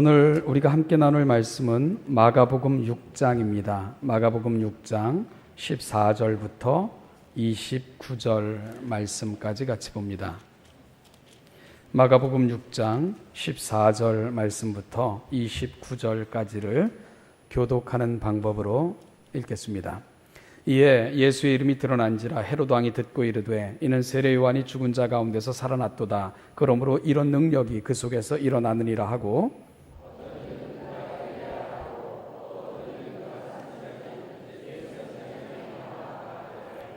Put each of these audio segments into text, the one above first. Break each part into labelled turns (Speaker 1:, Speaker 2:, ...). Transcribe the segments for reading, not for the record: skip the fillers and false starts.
Speaker 1: 오늘 우리가 함께 나눌 말씀은 마가복음 6장입니다. 마가복음 6장 14절부터 29절 말씀까지 같이 봅니다. 마가복음 6장 14절 말씀부터 29절까지를 교독하는 방법으로 읽겠습니다. 이에 예수의 이름이 드러난지라 헤롯 왕이 듣고 이르되 이는 세례 요한이 죽은 자 가운데서 살아났도다. 그러므로 이런 능력이 그 속에서 일어나느니라 하고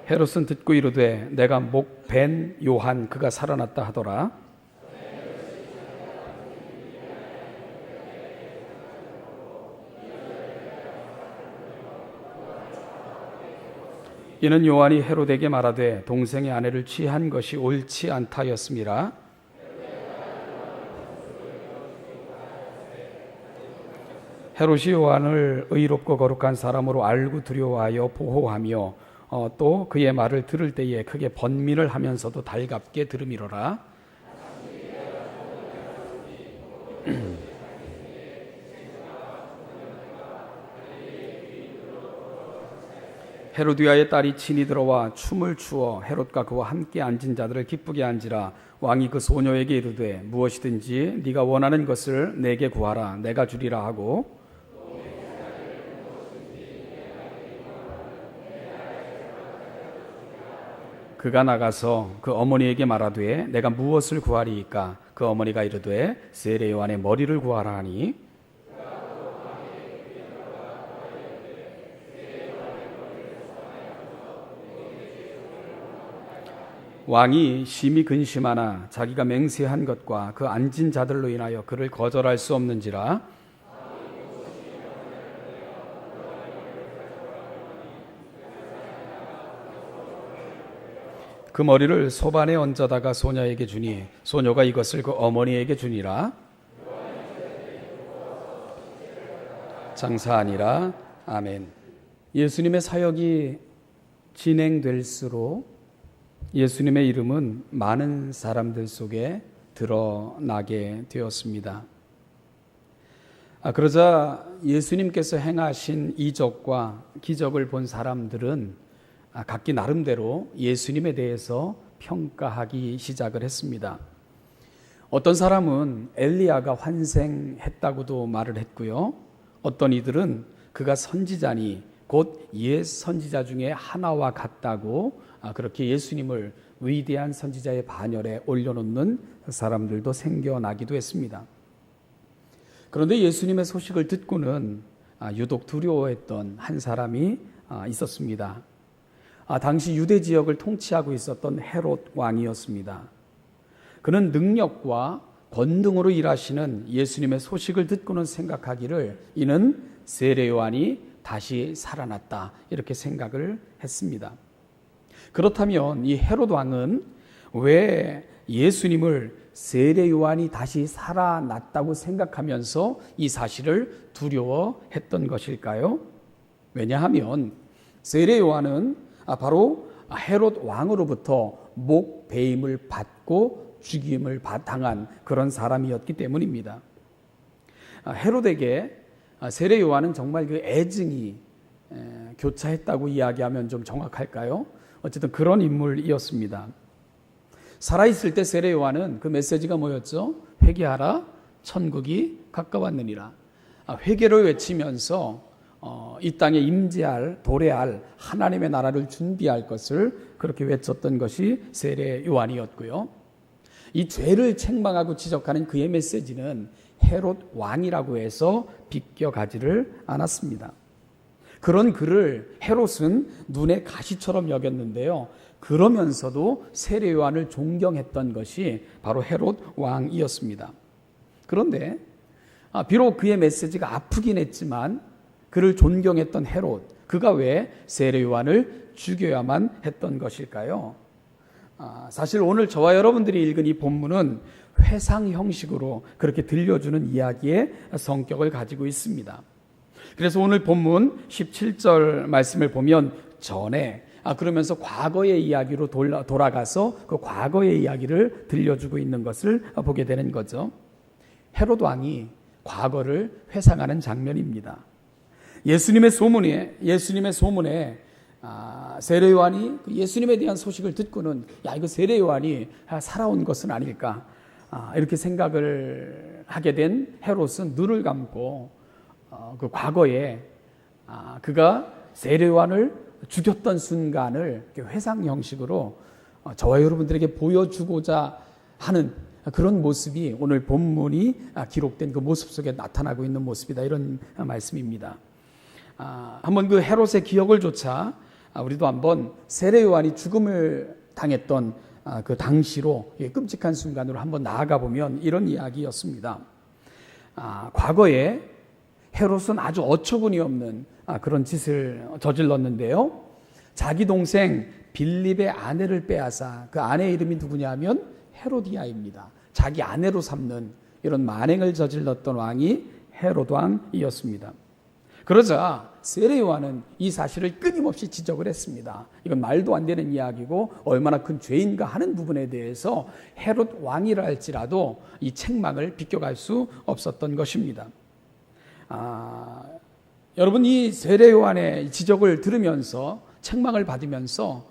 Speaker 1: 헤롯은 듣고 이르되 내가 목 벤 요한 그가 살아났다 하더라. 이는 요한이 헤롯에게 말하되 동생의 아내를 취한 것이 옳지 않다 하였음이라. 헤롯이 요한을 의롭고 거룩한 사람으로 알고 두려워하여 보호하며 또 그의 말을 들을 때에 크게 번민을 하면서도 달갑게 들음이로라. 헤로디아의 딸이 친히 들어와 춤을 추어 헤롯과 그와 함께 앉은 자들을 기쁘게 한지라. 왕이 그 소녀에게 이르되 무엇이든지 네가 원하는 것을 내게 구하라 내가 주리라 하고 그가 나가서 그 어머니에게 말하되 내가 무엇을 구하리이까? 그 어머니가 이르되 세례 요한의 머리를 구하라 하니 왕이 심히 근심하나 자기가 맹세한 것과 그 앉은 자들로 인하여 그를 거절할 수 없는지라. 그 머리를 소반에 얹어다가 소녀에게 주니 소녀가 이것을 그 어머니에게 주니라. 장사하니라. 아멘. 예수님의 사역이 진행될수록 예수님의 이름은 많은 사람들 속에 드러나게 되었습니다. 그러자 예수님께서 행하신 이적과 기적을 본 사람들은 각기 나름대로 예수님에 대해서 평가하기 시작을 했습니다. 어떤 사람은 엘리야가 환생했다고도 말을 했고요. 어떤 이들은 그가 선지자니 곧 옛 선지자 중에 하나와 같다고 그렇게 예수님을 위대한 선지자의 반열에 올려놓는 사람들도 생겨나기도 했습니다. 그런데 예수님의 소식을 듣고는 유독 두려워했던 한 사람이 있었습니다. 당시 유대 지역을 통치하고 있었던 헤롯 왕이었습니다. 그는 능력과 권능으로 일하시는 예수님의 소식을 듣고는 생각하기를 이는 세례 요한이 다시 살아났다 이렇게 생각을 했습니다. 그렇다면 이 헤롯 왕은 왜 예수님을 세례 요한이 다시 살아났다고 생각하면서 이 사실을 두려워했던 것일까요? 왜냐하면 세례 요한은 바로 헤롯 왕으로부터 목 베임을 받고 죽임을 당한 그런 사람이었기 때문입니다. 헤롯에게 세례 요한은 정말 그 애증이 교차했다고 이야기하면 좀 정확할까요? 어쨌든 그런 인물이었습니다. 살아있을 때 세례 요한은 그 메시지가 뭐였죠? 회개하라 천국이 가까웠느니라. 회개를 외치면서 이 땅에 임재할 도래할 하나님의 나라를 준비할 것을 그렇게 외쳤던 것이 세례 요한이었고요. 이 죄를 책망하고 지적하는 그의 메시지는 헤롯 왕이라고 해서 비껴가지를 않았습니다. 그런 그를 헤롯은 눈의 가시처럼 여겼는데요. 그러면서도 세례 요한을 존경했던 것이 바로 헤롯 왕이었습니다. 그런데 비록 그의 메시지가 아프긴 했지만 그를 존경했던 헤롯, 그가 왜 세례 요한을 죽여야만 했던 것일까요? 사실 오늘 저와 여러분들이 읽은 이 본문은 회상 형식으로 그렇게 들려주는 이야기의 성격을 가지고 있습니다. 그래서 오늘 본문 17절 말씀을 보면 전에 그러면서 과거의 이야기로 돌아가서 그 과거의 이야기를 들려주고 있는 것을 보게 되는 거죠. 헤롯 왕이 과거를 회상하는 장면입니다. 예수님의 소문에 세례 요한이 예수님에 대한 소식을 듣고는 이거 세례 요한이 살아온 것은 아닐까 이렇게 생각을 하게 된 헤롯은 눈을 감고 그 과거에 그가 세례 요한을 죽였던 순간을 회상 형식으로 저와 여러분들에게 보여주고자 하는 그런 모습이 오늘 본문이 기록된 그 모습 속에 나타나고 있는 모습이다, 이런 말씀입니다. 한번 그 헤롯의 기억을 조차 우리도 한번 세례 요한이 죽음을 당했던 그 당시로 끔찍한 순간으로 한번 나아가 보면 이런 이야기였습니다. 과거에 헤롯은 아주 어처구니 없는 그런 짓을 저질렀는데요. 자기 동생 빌립의 아내를 빼앗아, 그 아내의 이름이 누구냐면 헤로디아입니다. 자기 아내로 삼는 이런 만행을 저질렀던 왕이 헤롯 왕이었습니다. 그러자 세례 요한은 이 사실을 끊임없이 지적을 했습니다. 이건 말도 안 되는 이야기고 얼마나 큰 죄인가 하는 부분에 대해서 헤롯 왕이라 할지라도 이 책망을 비껴갈 수 없었던 것입니다. 여러분, 이 세례 요한의 지적을 들으면서 책망을 받으면서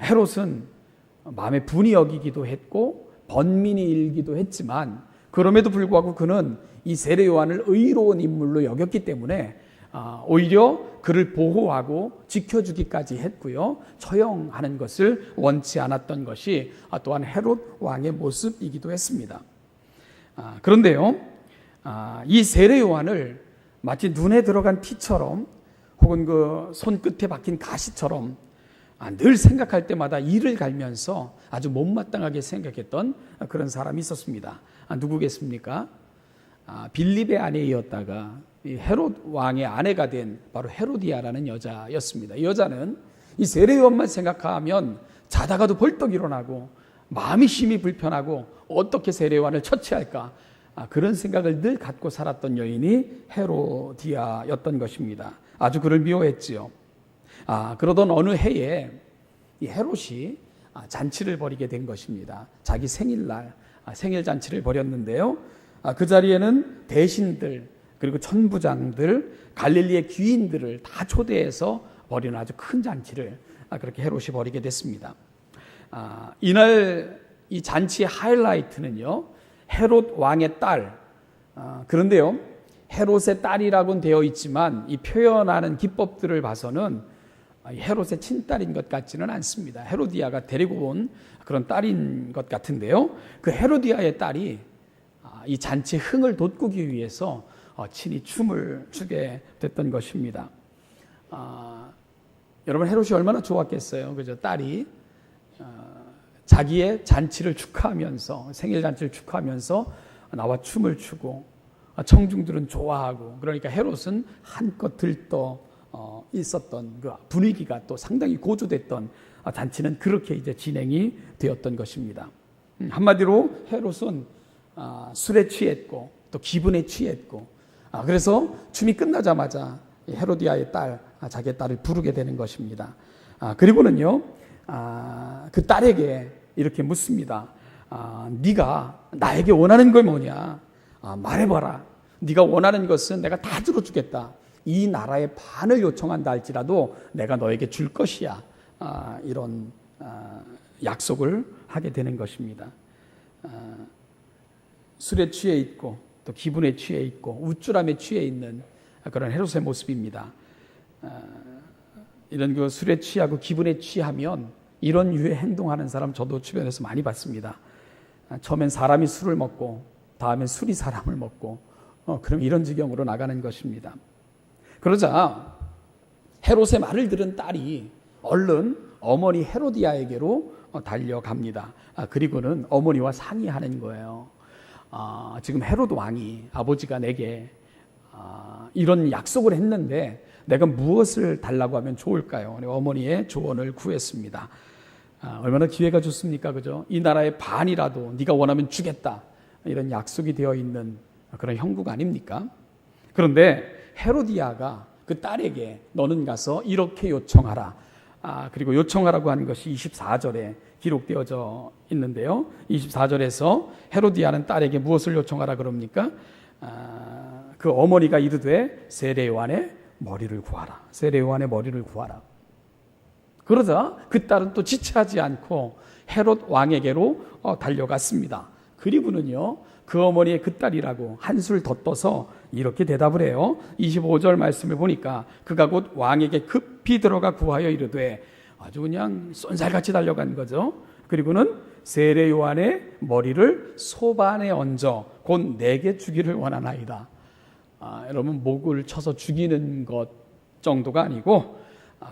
Speaker 1: 헤롯은 마음에 분이 여기기도 했고 번민이 일기도 했지만, 그럼에도 불구하고 그는 이 세례 요한을 의로운 인물로 여겼기 때문에 오히려 그를 보호하고 지켜주기까지 했고요. 처형하는 것을 원치 않았던 것이 또한 헤롯 왕의 모습이기도 했습니다. 그런데요, 이 세례 요한을 마치 눈에 들어간 티처럼 혹은 그 손끝에 박힌 가시처럼 늘 생각할 때마다 이를 갈면서 아주 못마땅하게 생각했던 그런 사람이 있었습니다. 누구겠습니까? 빌립의 아내이었다가 헤롯 왕의 아내가 된 바로 헤로디아라는 여자였습니다. 이 여자는 이 세례 요한만 생각하면 자다가도 벌떡 일어나고 마음이 심히 불편하고 어떻게 세례 요한을 처치할까, 그런 생각을 늘 갖고 살았던 여인이 헤로디아였던 것입니다. 아주 그를 미워했지요. 그러던 어느 해에 이 헤롯이 잔치를 벌이게 된 것입니다. 자기 생일날 생일 잔치를 벌였는데요. 그 자리에는 대신들, 그리고 천부장들, 갈릴리의 귀인들을 다 초대해서 벌이는 아주 큰 잔치를 그렇게 헤롯이 벌이게 됐습니다. 이날 이 잔치의 하이라이트는요, 헤롯 왕의 딸, 그런데요, 헤롯의 딸이라고는 되어 있지만 이 표현하는 기법들을 봐서는 헤롯의 친딸인 것 같지는 않습니다. 헤로디아가 데리고 온 그런 딸인 것 같은데요, 그 헤로디아의 딸이 이 잔치의 흥을 돋구기 위해서 친히 춤을 추게 됐던 것입니다. 여러분, 헤롯이 얼마나 좋았겠어요. 그죠? 딸이 자기의 잔치를 축하하면서, 생일 잔치를 축하하면서 나와 춤을 추고 청중들은 좋아하고, 그러니까 헤롯은 한껏 들떠 있었던 그 분위기가 또 상당히 고조됐던 잔치는 그렇게 이제 진행이 되었던 것입니다. 한마디로 헤롯은 술에 취했고 또 기분에 취했고, 그래서 춤이 끝나자마자 헤로디아의 딸, 자기의 딸을 부르게 되는 것입니다. 그리고는요, 그 딸에게 이렇게 묻습니다. 네가 나에게 원하는 걸 뭐냐? 말해봐라. 네가 원하는 것은 내가 다 들어주겠다. 이 나라의 반을 요청한다 할지라도 내가 너에게 줄 것이야. 이런 약속을 하게 되는 것입니다. 술에 취해 있고 또 기분에 취해 있고 우쭐함에 취해 있는 그런 헤롯의 모습입니다. 이런 그 술에 취하고 기분에 취하면 이런 유의 행동하는 사람 저도 주변에서 많이 봤습니다. 처음엔 사람이 술을 먹고 다음엔 술이 사람을 먹고 그럼 이런 지경으로 나가는 것입니다. 그러자 헤롯의 말을 들은 딸이 얼른 어머니 헤로디아에게로 달려갑니다. 그리고는 어머니와 상의하는 거예요. 지금 헤롯 왕이 아버지가 내게 이런 약속을 했는데 내가 무엇을 달라고 하면 좋을까요? 어머니의 조언을 구했습니다. 얼마나 기회가 좋습니까? 그죠? 이 나라의 반이라도 네가 원하면 주겠다. 이런 약속이 되어 있는 그런 형국 아닙니까? 그런데 헤로디아가 그 딸에게 너는 가서 이렇게 요청하라. 그리고 요청하라고 하는 것이 24절에 기록되어져 있는데요. 24절에서 헤로디아는 딸에게 무엇을 요청하라 그럽니까? 그 어머니가 이르되 세례 요한의 머리를 구하라. 세례 요한의 머리를 구하라. 그러자 그 딸은 또 지체하지 않고 헤롯 왕에게로 달려갔습니다. 그리고는요, 그 어머니의 그 딸이라고 한술 더 떠서 이렇게 대답을 해요. 25절 말씀을 보니까 그가 곧 왕에게 급히 들어가 구하여 이르되, 아주 그냥 쏜살같이 달려간 거죠. 그리고는 세례 요한의 머리를 소반에 얹어 곧 내게 주기를 원하나이다. 여러분, 목을 쳐서 죽이는 것 정도가 아니고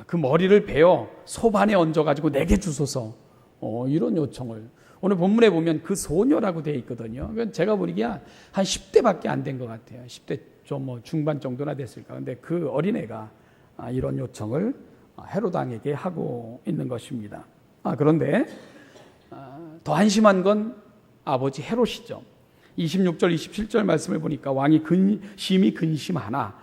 Speaker 1: 그 머리를 베어 소반에 얹어가지고 내게 주소서, 이런 요청을. 오늘 본문에 보면 그 소녀라고 되어 있거든요. 제가 보기에 한 10대밖에 안 된 것 같아요. 10대 좀 중반 정도나 됐을까. 근데 그 어린애가 이런 요청을 헤롯 왕에게 하고 있는 것입니다. 그런데 더 한심한 건 아버지 헤롯이죠. 26절 27절 말씀을 보니까 왕이 심히 근심하나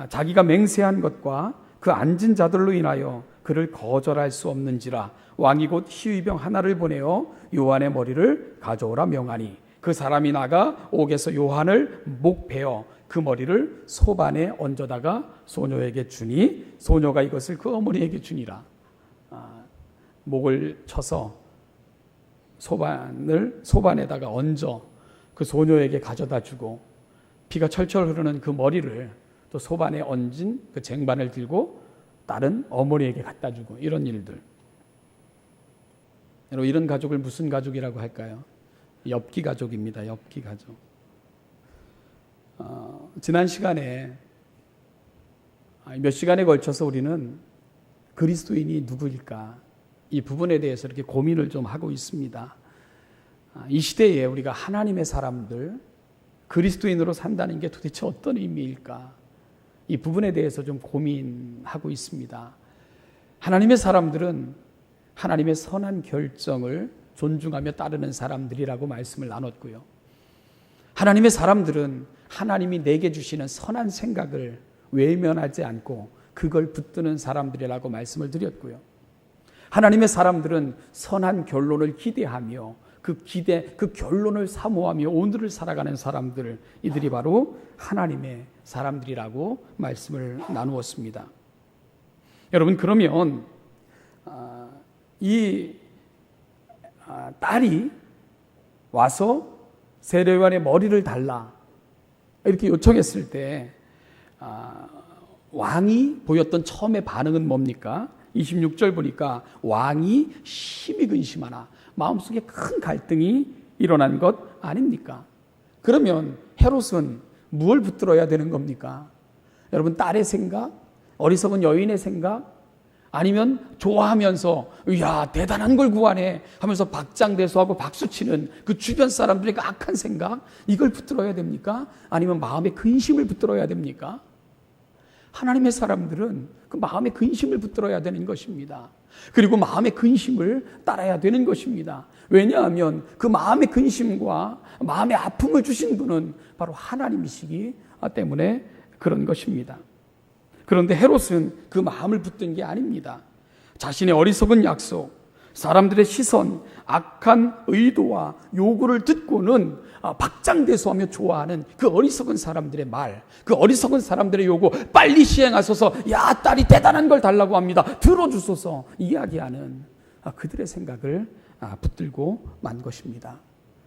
Speaker 1: 자기가 맹세한 것과 그 앉은 자들로 인하여 그를 거절할 수 없는지라 왕이 곧 희위병 하나를 보내어 요한의 머리를 가져오라 명하니 그 사람이 나가 옥에서 요한을 목 베어 그 머리를 소반에 얹어다가 소녀에게 주니 소녀가 이것을 그 어머니에게 주니라. 목을 쳐서 소반에다가 얹어 그 소녀에게 가져다 주고 피가 철철 흐르는 그 머리를 또 소반에 얹은 그 쟁반을 들고 다른 어머니에게 갖다 주고, 이런 일들. 여러분, 이런 가족을 무슨 가족이라고 할까요? 엽기 가족입니다. 엽기 가족. 지난 시간에 몇 시간에 걸쳐서 우리는 그리스도인이 누구일까, 이 부분에 대해서 이렇게 고민을 좀 하고 있습니다. 이 시대에 우리가 하나님의 사람들, 그리스도인으로 산다는 게 도대체 어떤 의미일까, 이 부분에 대해서 좀 고민하고 있습니다. 하나님의 사람들은 하나님의 선한 결정을 존중하며 따르는 사람들이라고 말씀을 나눴고요. 하나님의 사람들은 하나님이 내게 주시는 선한 생각을 외면하지 않고 그걸 붙드는 사람들이라고 말씀을 드렸고요. 하나님의 사람들은 선한 결론을 기대하며 그 결론을 사모하며 오늘을 살아가는 사람들, 이들이 바로 하나님의 사람들이라고 말씀을 나누었습니다. 여러분, 그러면 이 딸이 와서 세례 요한의 머리를 달라 이렇게 요청했을 때 왕이 보였던 처음의 반응은 뭡니까? 26절 보니까 왕이 심히 근심하나, 마음속에 큰 갈등이 일어난 것 아닙니까? 그러면 헤롯은 무엇을 붙들어야 되는 겁니까? 여러분, 딸의 생각? 어리석은 여인의 생각? 아니면 좋아하면서 이야 대단한 걸 구하네 하면서 박장대소하고 박수치는 그 주변 사람들의 그 악한 생각? 이걸 붙들어야 됩니까? 아니면 마음의 근심을 붙들어야 됩니까? 하나님의 사람들은 그 마음의 근심을 붙들어야 되는 것입니다. 그리고 마음의 근심을 따라야 되는 것입니다. 왜냐하면 그 마음의 근심과 마음의 아픔을 주신 분은 바로 하나님이시기 때문에 그런 것입니다. 그런데 헤롯은 그 마음을 붙든 게 아닙니다. 자신의 어리석은 약속, 사람들의 시선, 악한 의도와 요구를 듣고는 박장대소하며 좋아하는 그 어리석은 사람들의 말, 그 어리석은 사람들의 요구, 빨리 시행하소서, 야 딸이 대단한 걸 달라고 합니다, 들어주소서 이야기하는 그들의 생각을 붙들고 만 것입니다.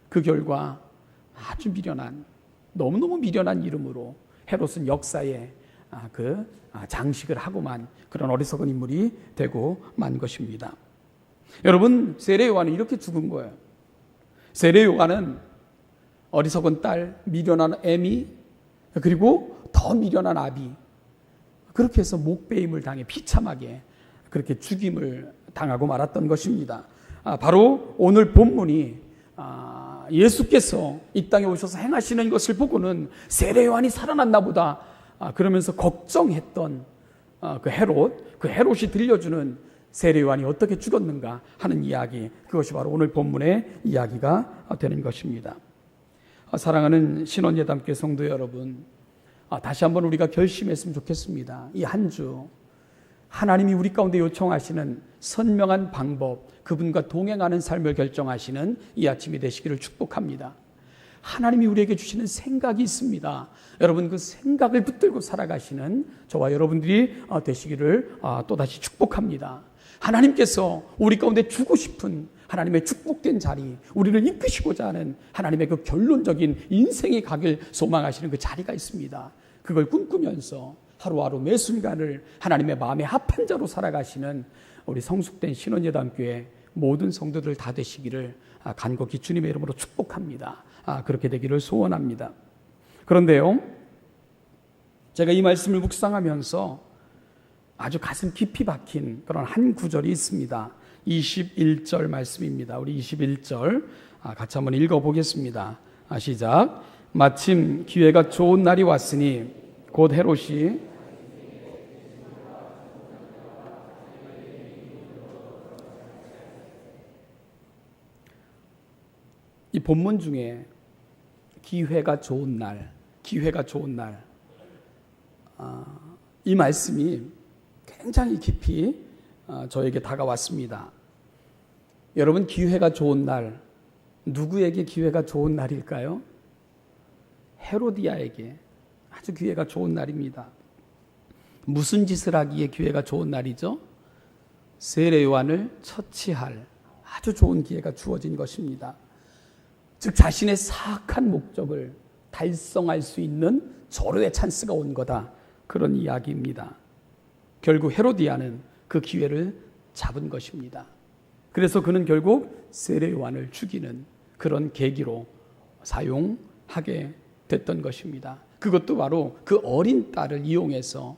Speaker 1: 그 결과 아주 미련한, 너무너무 미련한 이름으로 헤롯은 역사에 그 장식을 하고만 그런 어리석은 인물이 되고 만 것입니다. 여러분, 세례 요한은 이렇게 죽은 거예요. 세례 요한은 어리석은 딸, 미련한 애미, 그리고 더 미련한 아비, 그렇게 해서 목베임을 당해 비참하게 그렇게 죽임을 당하고 말았던 것입니다. 바로 오늘 본문이 예수께서 이 땅에 오셔서 행하시는 것을 보고는 세례 요한이 살아났나 보다 그러면서 걱정했던 그 헤롯이 들려주는 세례 요한이 어떻게 죽었는가 하는 이야기, 그것이 바로 오늘 본문의 이야기가 되는 것입니다. 사랑하는 신원예담교회 성도 여러분, 다시 한번 우리가 결심했으면 좋겠습니다. 이 한 주 하나님이 우리 가운데 요청하시는 선명한 방법, 그분과 동행하는 삶을 결정하시는 이 아침이 되시기를 축복합니다. 하나님이 우리에게 주시는 생각이 있습니다. 여러분 그 생각을 붙들고 살아가시는 저와 여러분들이 되시기를 또다시 축복합니다. 하나님께서 우리 가운데 주고 싶은 하나님의 축복된 자리, 우리를 이끄시고자 하는 하나님의 그 결론적인 인생의 각을 소망하시는 그 자리가 있습니다. 그걸 꿈꾸면서 하루하루 매 순간을 하나님의 마음에 합한 자로 살아가시는 우리 성숙된 신원예담교회 모든 성도들 다 되시기를 간곡히 주님의 이름으로 축복합니다. 그렇게 되기를 소원합니다. 그런데요, 제가 이 말씀을 묵상하면서 아주 가슴 깊이 박힌 그런 한 구절이 있습니다. 21절 말씀입니다. 우리 21절 같이 한번 읽어보겠습니다. 시작. 마침 기회가 좋은 날이 왔으니 곧 헤롯이 이 본문 중에 기회가 좋은 날, 기회가 좋은 날, 이 말씀이 굉장히 깊이 저에게 다가왔습니다. 여러분, 기회가 좋은 날, 누구에게 기회가 좋은 날일까요? 헤로디아에게 아주 기회가 좋은 날입니다. 무슨 짓을 하기에 기회가 좋은 날이죠? 세례 요한을 처치할 아주 좋은 기회가 주어진 것입니다. 즉 자신의 사악한 목적을 달성할 수 있는 절호의 찬스가 온 거다, 그런 이야기입니다. 결국 헤로디아는 그 기회를 잡은 것입니다. 그래서 그는 결국 세례 요한을 죽이는 그런 계기로 사용하게 됐던 것입니다. 그것도 바로 그 어린 딸을 이용해서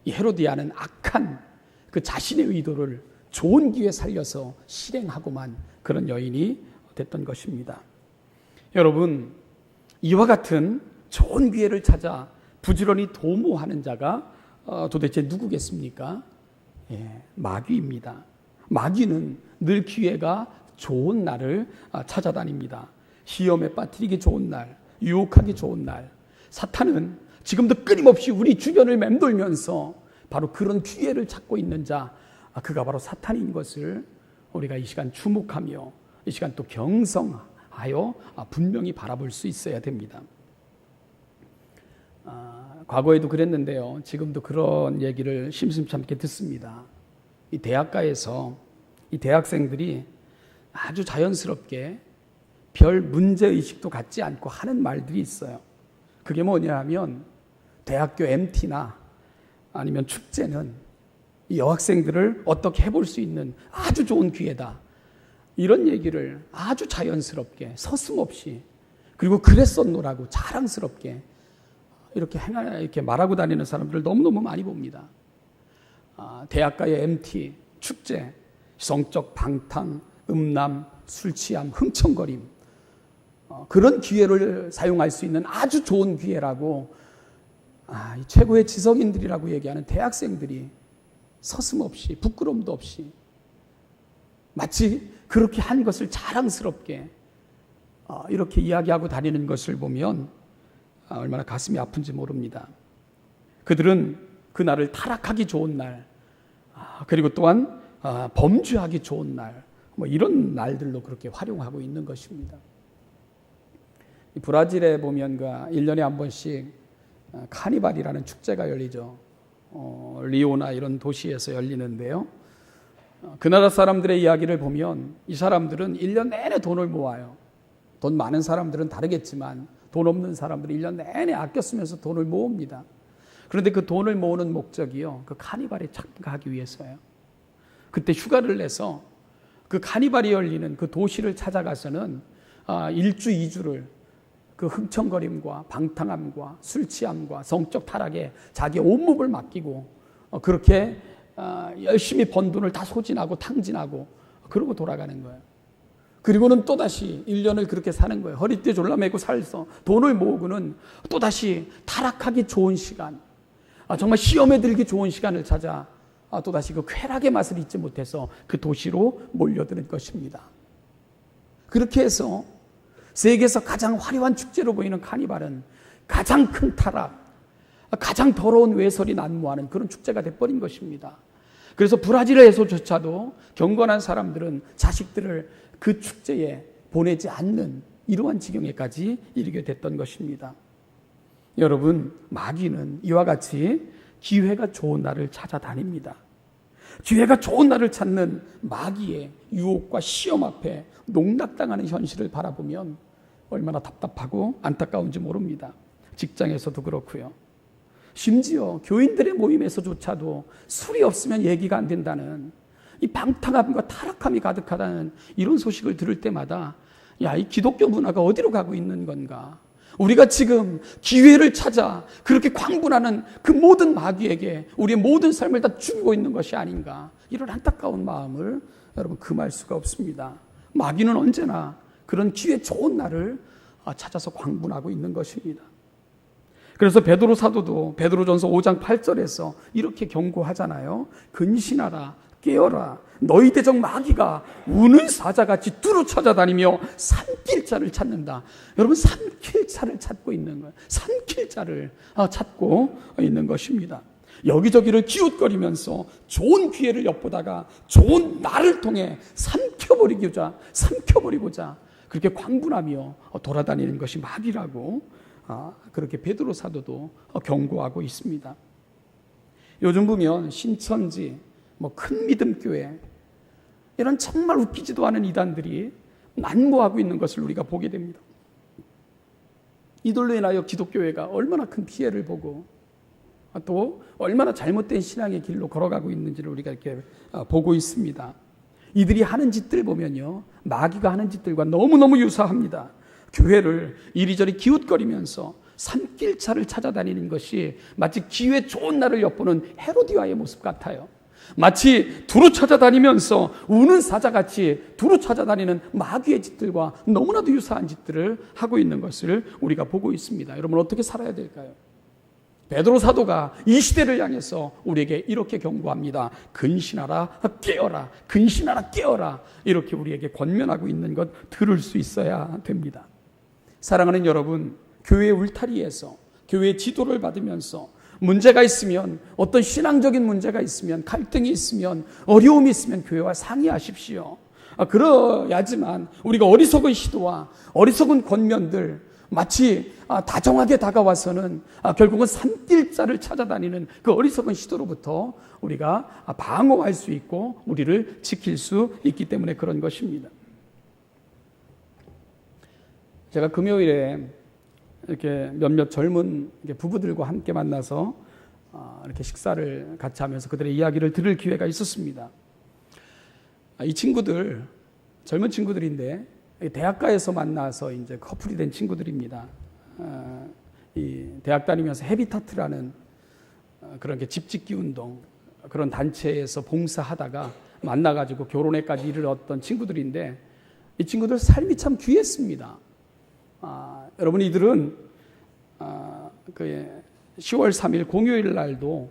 Speaker 1: 이 헤로디아는 악한 그 자신의 의도를 좋은 기회에 살려서 실행하고만 그런 여인이 됐던 것입니다. 여러분, 이와 같은 좋은 기회를 찾아 부지런히 도모하는 자가 도대체 누구겠습니까? 마귀입니다. 마귀는 늘 기회가 좋은 날을 찾아다닙니다. 시험에 빠뜨리기 좋은 날, 유혹하기 좋은 날. 사탄은 지금도 끊임없이 우리 주변을 맴돌면서 바로 그런 기회를 찾고 있는 자, 그가 바로 사탄인 것을 우리가 이 시간 주목하며 이 시간 또 경성하여 분명히 바라볼 수 있어야 됩니다. 과거에도 그랬는데요, 지금도 그런 얘기를 심심찮게 듣습니다. 이 대학가에서 이 대학생들이 아주 자연스럽게 별 문제의식도 갖지 않고 하는 말들이 있어요. 그게 뭐냐 하면 대학교 MT나 아니면 축제는 이 여학생들을 어떻게 해볼 수 있는 아주 좋은 기회다, 이런 얘기를 아주 자연스럽게 서슴없이, 그리고 그랬었노라고 자랑스럽게 이렇게 말하고 다니는 사람들을 너무너무 많이 봅니다. 대학가의 MT, 축제, 성적 방탕, 음란, 술 취함, 흥청거림, 그런 기회를 사용할 수 있는 아주 좋은 기회라고 최고의 지성인들이라고 얘기하는 대학생들이 서슴없이 부끄러움도 없이 마치 그렇게 한 것을 자랑스럽게 이렇게 이야기하고 다니는 것을 보면 얼마나 가슴이 아픈지 모릅니다. 그들은 그날을 타락하기 좋은 날, 그리고 또한 범죄하기 좋은 날, 이런 날들로 그렇게 활용하고 있는 것입니다. 브라질에 보면 1년에 한 번씩 카니발이라는 축제가 열리죠. 리오나 이런 도시에서 열리는데요. 그 나라 사람들의 이야기를 보면 이 사람들은 1년 내내 돈을 모아요. 돈 많은 사람들은 다르겠지만 돈 없는 사람들은 1년 내내 아껴 쓰면서 돈을 모읍니다. 그런데 그 돈을 모으는 목적이요, 그 카니발에 참가하기 위해서예요. 그때 휴가를 내서 그 카니발이 열리는 그 도시를 찾아가서는 1주, 2주를 그 흥청거림과 방탕함과 술 취함과 성적 타락에 자기 온몸을 맡기고 그렇게 열심히 번 돈을 다 소진하고 탕진하고 그러고 돌아가는 거예요. 그리고는 또다시 1년을 그렇게 사는 거예요. 허리띠 졸라매고 살서 돈을 모으고는 또다시 타락하기 좋은 시간, 정말 시험에 들기 좋은 시간을 찾아 또다시 그 쾌락의 맛을 잊지 못해서 그 도시로 몰려드는 것입니다. 그렇게 해서 세계에서 가장 화려한 축제로 보이는 카니발은 가장 큰 타락, 가장 더러운 외설이 난무하는 그런 축제가 돼버린 것입니다. 그래서 브라질에서조차도 경건한 사람들은 자식들을 그 축제에 보내지 않는 이러한 지경에까지 이르게 됐던 것입니다. 여러분, 마귀는 이와 같이 기회가 좋은 날을 찾아다닙니다. 기회가 좋은 날을 찾는 마귀의 유혹과 시험 앞에 농락당하는 현실을 바라보면 얼마나 답답하고 안타까운지 모릅니다. 직장에서도 그렇고요. 심지어 교인들의 모임에서조차도 술이 없으면 얘기가 안 된다는, 이 방탕함과 타락함이 가득하다는 이런 소식을 들을 때마다 야, 이 기독교 문화가 어디로 가고 있는 건가? 우리가 지금 기회를 찾아 그렇게 광분하는 그 모든 마귀에게 우리의 모든 삶을 다 주고 있는 것이 아닌가, 이런 안타까운 마음을 여러분 금할 수가 없습니다. 마귀는 언제나 그런 기회 좋은 날을 찾아서 광분하고 있는 것입니다. 그래서 베드로 사도도 베드로전서 5장 8절에서 이렇게 경고하잖아요. 근신하라, 깨어라, 너희 대적 마귀가 우는 사자같이 두루 찾아다니며 삼킬 자를 찾는다. 여러분, 삼킬 자를 찾고 있는 거예요. 삼킬 자를 찾고 있는 것입니다. 여기저기를 기웃거리면서 좋은 기회를 엿보다가 좋은 날을 통해 삼켜버리고자 그렇게 광분하며 돌아다니는 것이 마귀라고 그렇게 베드로 사도도 경고하고 있습니다. 요즘 보면 신천지, 큰 믿음 교회, 이런 정말 웃기지도 않은 이단들이 난무하고 있는 것을 우리가 보게 됩니다. 이들로 인하여 기독교회가 얼마나 큰 피해를 보고 또 얼마나 잘못된 신앙의 길로 걸어가고 있는지를 우리가 이렇게 보고 있습니다. 이들이 하는 짓들 보면요, 마귀가 하는 짓들과 너무너무 유사합니다. 교회를 이리저리 기웃거리면서 산길차를 찾아다니는 것이 마치 기회 좋은 날을 엿보는 헤로디아의 모습 같아요. 마치 두루 찾아다니면서 우는 사자같이 두루 찾아다니는 마귀의 짓들과 너무나도 유사한 짓들을 하고 있는 것을 우리가 보고 있습니다. 여러분, 어떻게 살아야 될까요? 베드로 사도가 이 시대를 향해서 우리에게 이렇게 경고합니다. 근신하라, 깨어라, 근신하라, 깨어라, 이렇게 우리에게 권면하고 있는 것 들을 수 있어야 됩니다. 사랑하는 여러분, 교회의 울타리에서 교회의 지도를 받으면서 문제가 있으면, 어떤 신앙적인 문제가 있으면, 갈등이 있으면, 어려움이 있으면 교회와 상의하십시오. 그러야지만 우리가 어리석은 시도와 어리석은 권면들, 마치 다정하게 다가와서는 결국은 산길자를 찾아다니는 그 어리석은 시도로부터 우리가 방어할 수 있고 우리를 지킬 수 있기 때문에 그런 것입니다. 제가 금요일에 이렇게 몇몇 젊은 부부들과 함께 만나서 이렇게 식사를 같이 하면서 그들의 이야기를 들을 기회가 있었습니다. 이 친구들, 젊은 친구들인데 대학가에서 만나서 이제 커플이 된 친구들입니다. 이 대학 다니면서 헤비타트라는 그런 게 집짓기 운동, 그런 단체에서 봉사하다가 만나가지고 결혼에까지 이르렀던 친구들인데, 이 친구들 삶이 참 귀했습니다. 여러분, 이들은 그 10월 3일 공휴일 날도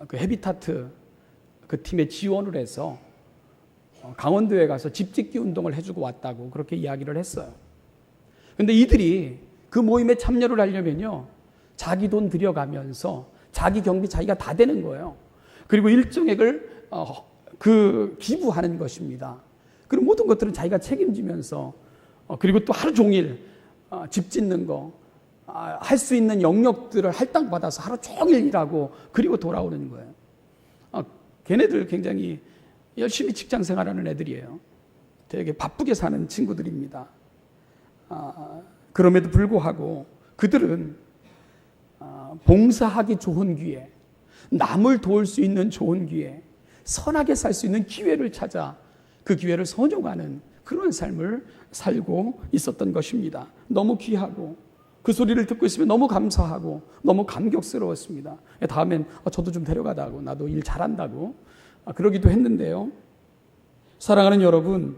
Speaker 1: 그 헤비타트 그 팀에 지원을 해서 강원도에 가서 집짓기 운동을 해주고 왔다고 그렇게 이야기를 했어요. 그런데 이들이 그 모임에 참여를 하려면요, 자기 돈 들여가면서 자기 경비 자기가 다 되는 거예요. 그리고 일정액을 기부하는 것입니다. 그리고 모든 것들은 자기가 책임지면서, 그리고 또 하루 종일 집 짓는 거, 할 수 있는 영역들을 할당받아서 하루 종일 일하고 그리고 돌아오는 거예요. 걔네들 굉장히 열심히 직장 생활하는 애들이에요. 되게 바쁘게 사는 친구들입니다. 그럼에도 불구하고 그들은 봉사하기 좋은 기회, 남을 도울 수 있는 좋은 기회, 선하게 살 수 있는 기회를 찾아 그 기회를 선용하는 그런 삶을 살고 있었던 것입니다. 너무 귀하고 그 소리를 듣고 있으면 너무 감사하고 너무 감격스러웠습니다. 다음엔 저도 좀 데려가다고, 나도 일 잘한다고 그러기도 했는데요. 사랑하는 여러분,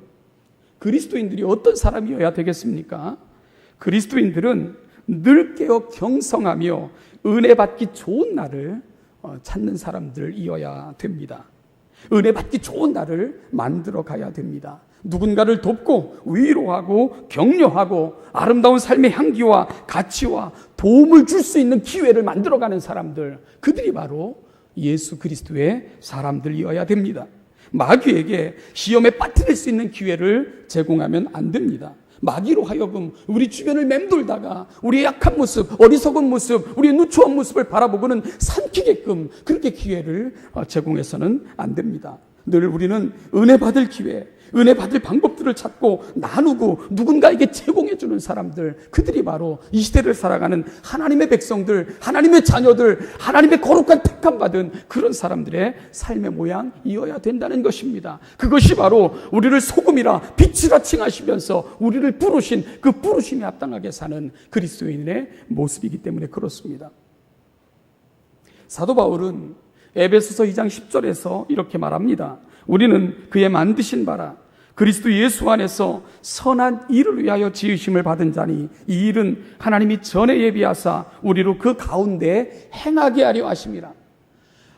Speaker 1: 그리스도인들이 어떤 사람이어야 되겠습니까? 그리스도인들은 늘 깨어 경성하며 은혜 받기 좋은 날을 찾는 사람들이어야 됩니다. 은혜 받기 좋은 날을 만들어 가야 됩니다. 누군가를 돕고 위로하고 격려하고 아름다운 삶의 향기와 가치와 도움을 줄 수 있는 기회를 만들어가는 사람들, 그들이 바로 예수 그리스도의 사람들이어야 됩니다. 마귀에게 시험에 빠뜨릴 수 있는 기회를 제공하면 안 됩니다. 마귀로 하여금 우리 주변을 맴돌다가 우리의 약한 모습, 어리석은 모습, 우리의 누추한 모습을 바라보고는 삼키게끔 그렇게 기회를 제공해서는 안 됩니다. 늘 우리는 은혜 받을 기회, 은혜 받을 방법들을 찾고 나누고 누군가에게 제공해주는 사람들, 그들이 바로 이 시대를 살아가는 하나님의 백성들, 하나님의 자녀들, 하나님의 거룩한 택함받은 그런 사람들의 삶의 모양이어야 된다는 것입니다. 그것이 바로 우리를 소금이라 빛이라 칭하시면서 우리를 부르신 그 부르심에 합당하게 사는 그리스도인의 모습이기 때문에 그렇습니다. 사도 바울은 에베소서 2장 10절에서 이렇게 말합니다. 우리는 그의 만드신 바라 그리스도 예수 안에서 선한 일을 위하여 지으심을 받은 자니 이 일은 하나님이 전에 예비하사 우리로 그 가운데 행하게 하려 하심이라.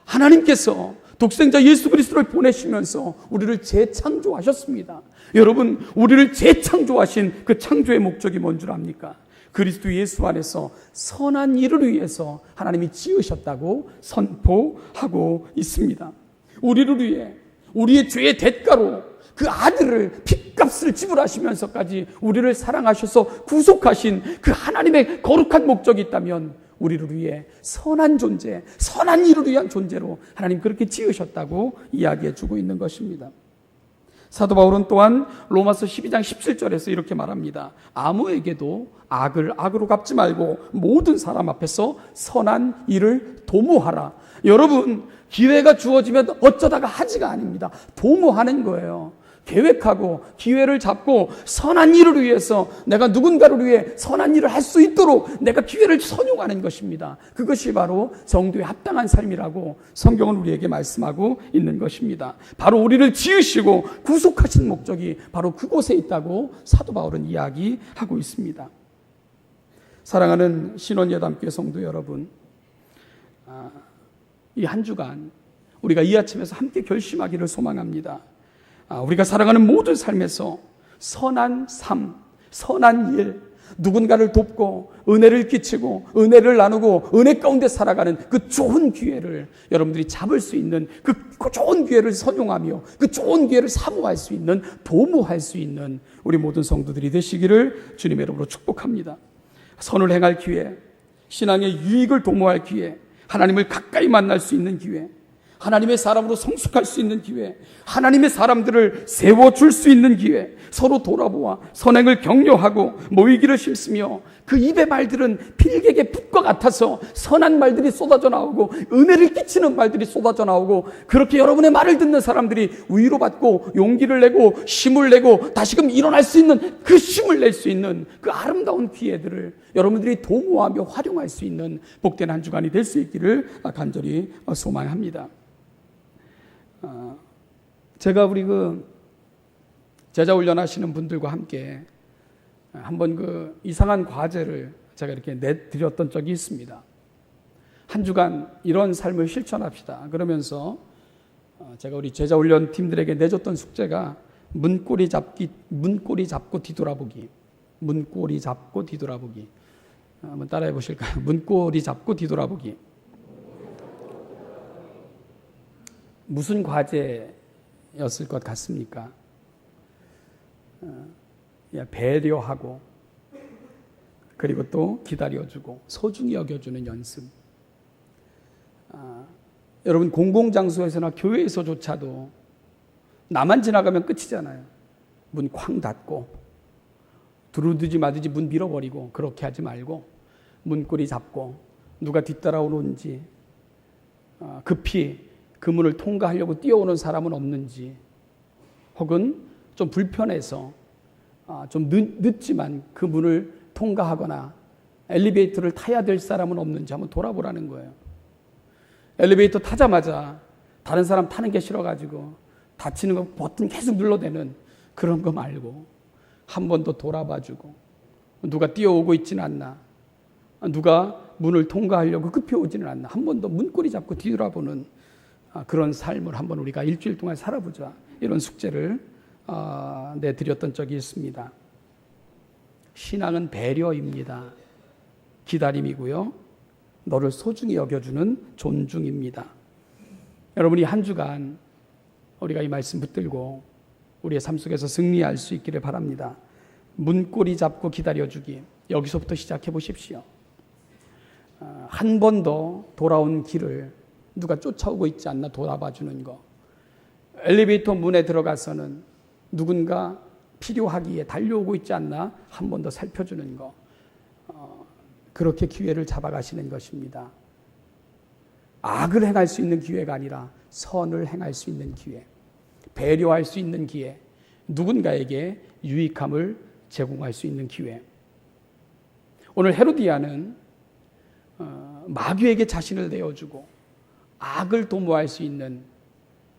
Speaker 1: 하나님께서 독생자 예수 그리스도를 보내시면서 우리를 재창조하셨습니다. 여러분, 우리를 재창조하신 그 창조의 목적이 뭔 줄 압니까? 그리스도 예수 안에서 선한 일을 위해서 하나님이 지으셨다고 선포하고 있습니다. 우리를 위해 우리의 죄의 대가로 그 아들을 핏값을 지불하시면서까지 우리를 사랑하셔서 구속하신 그 하나님의 거룩한 목적이 있다면 우리를 위해 선한 존재, 선한 일을 위한 존재로 하나님 그렇게 지으셨다고 이야기해 주고 있는 것입니다. 사도 바울은 또한 로마서 12장 17절에서 이렇게 말합니다. 아무에게도 악을 악으로 갚지 말고 모든 사람 앞에서 선한 일을 도모하라. 여러분, 기회가 주어지면 어쩌다가 하지가 아닙니다. 도모하는 거예요. 계획하고 기회를 잡고 선한 일을 위해서 내가 누군가를 위해 선한 일을 할 수 있도록 내가 기회를 선용하는 것입니다. 그것이 바로 성도에 합당한 삶이라고 성경은 우리에게 말씀하고 있는 것입니다. 바로 우리를 지으시고 구속하신 목적이 바로 그곳에 있다고 사도 바울은 이야기하고 있습니다. 사랑하는 신원예담교회 성도 여러분, 이 한 주간 우리가 이 아침에서 함께 결심하기를 소망합니다. 우리가 살아가는 모든 삶에서 선한 삶, 선한 일, 누군가를 돕고 은혜를 끼치고 은혜를 나누고 은혜 가운데 살아가는 그 좋은 기회를 여러분들이 잡을 수 있는 그 좋은 기회를 선용하며 그 좋은 기회를 사모할 수 있는, 도모할 수 있는 우리 모든 성도들이 되시기를 주님의 이름으로 축복합니다. 선을 행할 기회, 신앙의 유익을 도모할 기회, 하나님을 가까이 만날 수 있는 기회, 하나님의 사람으로 성숙할 수 있는 기회, 하나님의 사람들을 세워줄 수 있는 기회, 서로 돌아보아 선행을 격려하고 모이기를 힘쓰며 그 입의 말들은 필객의 붓과 같아서 선한 말들이 쏟아져 나오고 은혜를 끼치는 말들이 쏟아져 나오고 그렇게 여러분의 말을 듣는 사람들이 위로받고 용기를 내고 힘을 내고 다시금 일어날 수 있는 그 힘을 낼 수 있는 그 아름다운 기회들을 여러분들이 도모하며 활용할 수 있는 복된 한 주간이 될 수 있기를 간절히 소망합니다. 제가 우리 제자 훈련하시는 분들과 함께 한번 이상한 과제를 제가 이렇게 내드렸던 적이 있습니다. 한 주간 이런 삶을 실천합시다. 그러면서 제가 우리 제자 훈련 팀들에게 내줬던 숙제가 문고리 잡고 뒤돌아보기. 문고리 잡고 뒤돌아보기. 한번 따라해 보실까요? 문고리 잡고 뒤돌아보기. 무슨 과제였을 것 같습니까? 배려하고 그리고 또 기다려주고 소중히 여겨주는 연습. 여러분, 공공장소에서나 교회에서조차도 나만 지나가면 끝이잖아요. 문 쾅 닫고 두루두지 마두지 문 밀어버리고 그렇게 하지 말고 문고리 잡고 누가 뒤따라오는지 급히 그 문을 통과하려고 뛰어오는 사람은 없는지, 혹은 좀 불편해서 좀 늦지만 그 문을 통과하거나 엘리베이터를 타야 될 사람은 없는지 한번 돌아보라는 거예요. 엘리베이터 타자마자 다른 사람 타는 게 싫어가지고 닫히는 거 버튼 계속 눌러대는 그런 거 말고 한 번 더 돌아봐주고 누가 뛰어오고 있지는 않나, 누가 문을 통과하려고 급히 오지는 않나, 한 번 더 문고리 잡고 뒤돌아보는 그런 삶을 한번 우리가 일주일 동안 살아보자, 이런 숙제를 내드렸던 적이 있습니다. 신앙은 배려입니다. 기다림이고요. 너를 소중히 여겨주는 존중입니다. 여러분이 한 주간 우리가 이 말씀 붙들고 우리의 삶 속에서 승리할 수 있기를 바랍니다. 문고리 잡고 기다려주기. 여기서부터 시작해 보십시오. 한 번 더 돌아온 길을 누가 쫓아오고 있지 않나 돌아봐 주는 거. 엘리베이터 문에 들어가서는 누군가 필요하기에 달려오고 있지 않나 한 번 더 살펴주는 거. 그렇게 기회를 잡아가시는 것입니다. 악을 행할 수 있는 기회가 아니라 선을 행할 수 있는 기회, 배려할 수 있는 기회, 누군가에게 유익함을 제공할 수 있는 기회. 오늘 헤로디아는 마귀에게 자신을 내어주고 악을 도모할 수 있는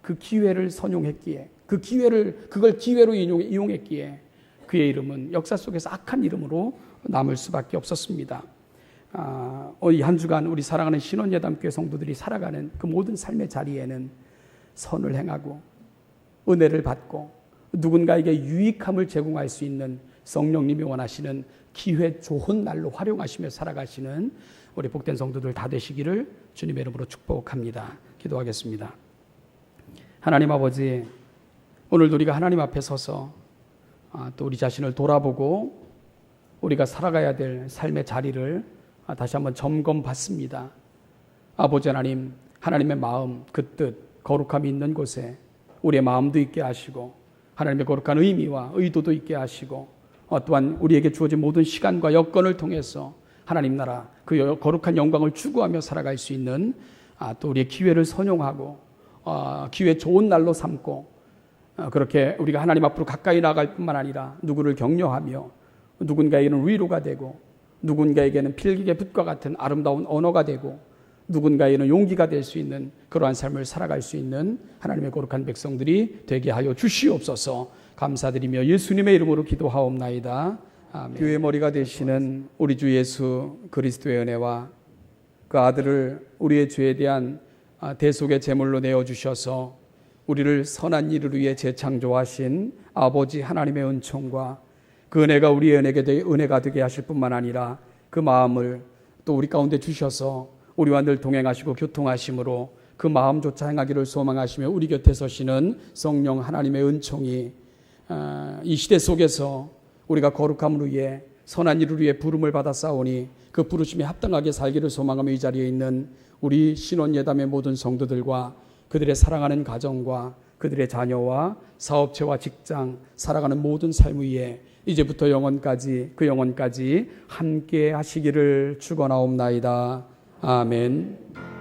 Speaker 1: 그 기회를 선용했기에, 그걸 기회로 이용했기에 그의 이름은 역사 속에서 악한 이름으로 남을 수밖에 없었습니다. 이 한 주간 우리 사랑하는 신원예담교회 성도들이 살아가는 그 모든 삶의 자리에는 선을 행하고 은혜를 받고 누군가에게 유익함을 제공할 수 있는 성령님이 원하시는 기회 좋은 날로 활용하시며 살아가시는 우리 복된 성도들 다 되시기를 주님의 이름으로 축복합니다. 기도하겠습니다. 하나님 아버지, 오늘도 우리가 하나님 앞에 서서 또 우리 자신을 돌아보고 우리가 살아가야 될 삶의 자리를 다시 한번 점검받습니다. 아버지 하나님, 하나님의 마음, 그 뜻, 거룩함이 있는 곳에 우리의 마음도 있게 하시고 하나님의 거룩한 의미와 의도도 있게 하시고 또한 우리에게 주어진 모든 시간과 여건을 통해서 하나님 나라 그 거룩한 영광을 추구하며 살아갈 수 있는 또 우리의 기회를 선용하고 기회 좋은 날로 삼고 그렇게 우리가 하나님 앞으로 가까이 나아갈 뿐만 아니라 누구를 격려하며 누군가에게는 위로가 되고 누군가에게는 필기의 붓과 같은 아름다운 언어가 되고 누군가에게는 용기가 될 수 있는 그러한 삶을 살아갈 수 있는 하나님의 거룩한 백성들이 되게 하여 주시옵소서. 감사드리며 예수님의 이름으로 기도하옵나이다. 아멘. 교회의 머리가 되시는 우리 주 예수 그리스도의 은혜와 그 아들을 우리의 죄에 대한 대속의 제물로 내어주셔서 우리를 선한 일을 위해 재창조하신 아버지 하나님의 은총과 그 은혜가 우리의 은혜가 되게 하실 뿐만 아니라 그 마음을 또 우리 가운데 주셔서 우리와 늘 동행하시고 교통하심으로 그 마음조차 행하기를 소망하시며 우리 곁에 서시는 성령 하나님의 은총이 이 시대 속에서 우리가 거룩함을 위해 선한 일을 위해 부름을 받아 싸우니 그 부르심에 합당하게 살기를 소망하며 이 자리에 있는 우리 신원예담의 모든 성도들과 그들의 사랑하는 가정과 그들의 자녀와 사업체와 직장 살아가는 모든 삶 위에 이제부터 영원까지 그 영원까지 함께 하시기를 축원하옵나이다. 아멘.